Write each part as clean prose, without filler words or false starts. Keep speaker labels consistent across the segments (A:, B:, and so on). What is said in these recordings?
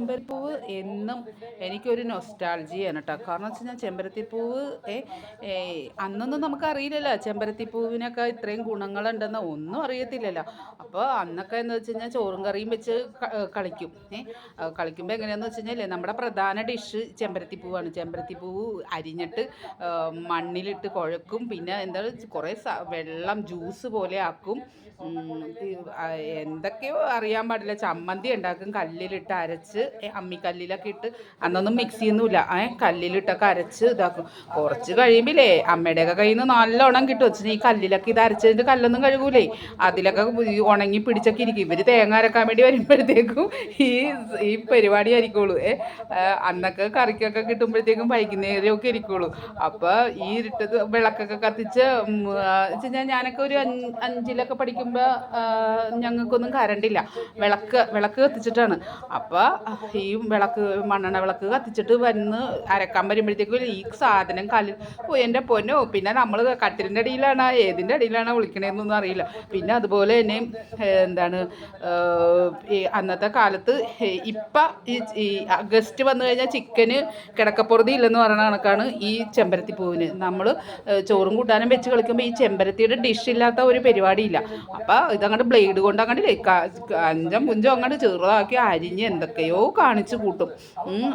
A: ചെമ്പരത്തിപ്പൂവ് എന്നും എനിക്കൊരു നൊസ്റ്റാൾജിയാണ് കേട്ടോ. കാരണം വെച്ച് കഴിഞ്ഞാൽ ചെമ്പരത്തിപ്പൂവ് അന്നൊന്നും നമുക്കറിയില്ലല്ലോ ചെമ്പരത്തിപ്പൂവിനൊക്കെ ഇത്രയും ഗുണങ്ങളുണ്ടെന്ന് ഒന്നും അറിയത്തില്ലല്ലോ. അപ്പോൾ അന്നൊക്കെ എന്ന് വെച്ച് കഴിഞ്ഞാൽ ചോറും കറിയും വെച്ച് കളിക്കും. കളിക്കുമ്പോൾ എങ്ങനെയാണെന്ന് വെച്ച് കഴിഞ്ഞാൽ നമ്മുടെ പ്രധാന ഡിഷ് ചെമ്പരത്തിപ്പൂവാണ്. ചെമ്പരത്തിപ്പൂവ് അരിഞ്ഞിട്ട് മണ്ണിലിട്ട് കുഴക്കും. പിന്നെ എന്താ കുറേ വെള്ളം ജ്യൂസ് പോലെ ആക്കും. എന്തൊക്കെയോ അറിയാൻ പാടില്ല. ചമ്മന്തി ഉണ്ടാക്കും കല്ലിലിട്ട് അരച്ച്, അമ്മിക്കല്ലിലൊക്കെ ഇട്ട്. അന്നൊന്നും മിക്സിയൊന്നുമില്ല, കല്ലിലിട്ടൊക്കെ അരച്ച് ഇതാക്കും. കുറച്ച് കഴിയുമ്പില്ലേ അമ്മയുടെയൊക്കെ കയ്യിൽ നിന്ന് നല്ലോണം കിട്ടും. വെച്ചാൽ ഈ കല്ലിലൊക്കെ ഇത് അരച്ചതിൻ്റെ കല്ലൊന്നും കഴുകൂലേ, അതിലൊക്കെ ഉണങ്ങി പിടിച്ചൊക്കെ ഇരിക്കും. ഇവർ തേങ്ങ അരക്കാൻ വേണ്ടി വരുമ്പോഴത്തേക്കും ഈ പരിപാടി ആയിരിക്കുള്ളൂ. അന്നൊക്കെ കറിക്കൊക്കെ കിട്ടുമ്പോഴത്തേക്കും വൈകുന്നേരമൊക്കെ ഇരിക്കുള്ളൂ. അപ്പോൾ ഈ ഇരുട്ടത് വിളക്കൊക്കെ കത്തിച്ച് ഞാനൊക്കെ ഒരു അഞ്ചിലൊക്കെ പഠിക്കുമ്പോൾ ഞങ്ങൾക്കൊന്നും കറണ്ടില്ല, വിളക്ക് കത്തിച്ചിട്ടാണ്. അപ്പോൾ ഈ മണ്ണെണ്ണ വിളക്ക് കത്തിച്ചിട്ട് വന്ന് അരക്കാൻ വരുമ്പോഴത്തേക്കും ഈ സാധനം എൻ്റെ പൊന്നോ. പിന്നെ നമ്മൾ കട്ടിലിൻ്റെ അടിയിലാണ് ഏതിൻ്റെ അടിയിലാണ് വിളിക്കണതെന്നൊന്നും അറിയില്ല. പിന്നെ അതുപോലെ തന്നെ എന്താണ് അന്നത്തെ കാലത്ത് ഇപ്പം ഈ ഗസ്റ്റ് വന്നു കഴിഞ്ഞാൽ ചിക്കന് കിടക്കപ്പുറതി ഇല്ലെന്ന് പറയുന്ന കണക്കാണ് ഈ ചെമ്പരത്തിപ്പൂവിന്. നമ്മൾ ചോറും കൂട്ടാനും വെച്ച് കളിക്കുമ്പോൾ ഈ ചെമ്പരത്തിയുടെ ഡിഷില്ലാത്ത ഒരു പരിപാടിയില്ല. അപ്പോൾ ഇതങ്ങോട്ട് ബ്ലേഡ് കൊണ്ട് അങ്ങോട്ട് അഞ്ചം പുഞ്ചം അങ്ങോട്ട് ചെറുതാക്കി അരിഞ്ഞ് എന്തൊക്കെയോ കാണിച്ച് കൂട്ടും.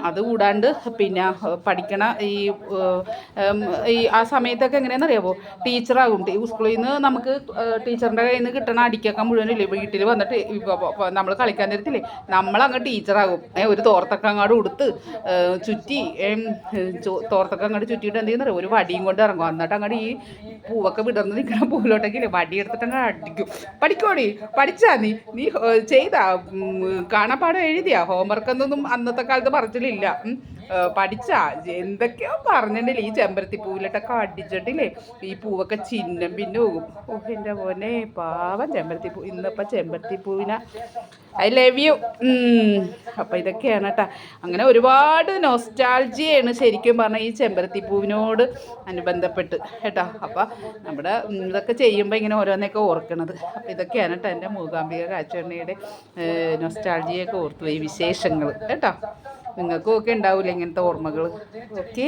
A: അത് കൂടാണ്ട് പിന്നെ പഠിക്കണ ഈ ആ സമയത്തൊക്കെ എങ്ങനെയാണെന്ന് അറിയാമോ, ടീച്ചറാകും. സ്കൂളിൽ നിന്ന് നമുക്ക് ടീച്ചറിൻ്റെ കയ്യിൽ നിന്ന് കിട്ടണ അടിക്കൊക്കെ മുഴുവനില്ലേ വീട്ടിൽ വന്നിട്ട് നമ്മൾ കളിക്കാൻ തരത്തില്ലേ, നമ്മളങ്ങ് ടീച്ചറാകും. ഒരു തോർത്തൊക്കെ അങ്ങോട്ട് ഉടുത്ത് ചുറ്റി തോർത്തൊക്കെ അങ്ങോട്ട് ചുറ്റിയിട്ട് എന്ത് ചെയ്യുന്നറിയോ, ഒരു വടിയും കൊണ്ട് ഇറങ്ങും. എന്നിട്ട് അങ്ങോട്ട് ഈ പൂവൊക്കെ വിടർന്ന് നിൽക്കുന്ന പൂവിലോട്ടൊക്കെ വടി എടുത്തിട്ട് അങ്ങ് അടിക്കും. പഠിക്കോടി, പഠിച്ചാ നീ ചെയ്താ, കാണാപ്പാടം എഴുതിയാ, ഹോംവർക്ക് എന്നൊന്നും അന്നത്തെ കാലത്ത് പറച്ചിലില്ല. പഠിച്ചാ എന്തൊക്കെയോ പറഞ്ഞിട്ടില്ലേ. ഈ ചെമ്പരത്തിപ്പൂവിലിട്ടൊക്കെ അടിച്ചിട്ടില്ലേ ഈ പൂവൊക്കെ ചിഹ്നം പിന്നെ പോകും. എൻ്റെ മോനെ പാവം ചെമ്പരത്തിപ്പൂ. ഇന്നിപ്പോൾ ചെമ്പരത്തിപ്പൂവിനെ ഐ ലവ് യു. അപ്പോൾ ഇതൊക്കെയാണ് കേട്ടോ. അങ്ങനെ ഒരുപാട് നൊസ്റ്റാൾജിയാണ് ശരിക്കും പറഞ്ഞാൽ ഈ ചെമ്പരത്തിപ്പൂവിനോട് അനുബന്ധപ്പെട്ട് കേട്ടോ. അപ്പോൾ നമ്മുടെ ഇതൊക്കെ ചെയ്യുമ്പോൾ ഇങ്ങനെ ഓരോന്നൊക്കെ ഓർക്കണത്. അപ്പോൾ ഇതൊക്കെയാണ് കേട്ടോ എൻ്റെ മൂകാംബിക കാഴ്ചവെണ്ണയുടെ നൊസ്റ്റാൾജിയൊക്കെ ഓർത്തു ഈ വിശേഷങ്ങൾ കേട്ടോ. നിങ്ങൾക്കും ഒക്കെ ഉണ്ടാവില്ല ഇങ്ങനത്തെ ഓർമ്മകൾ. ഓക്കെ.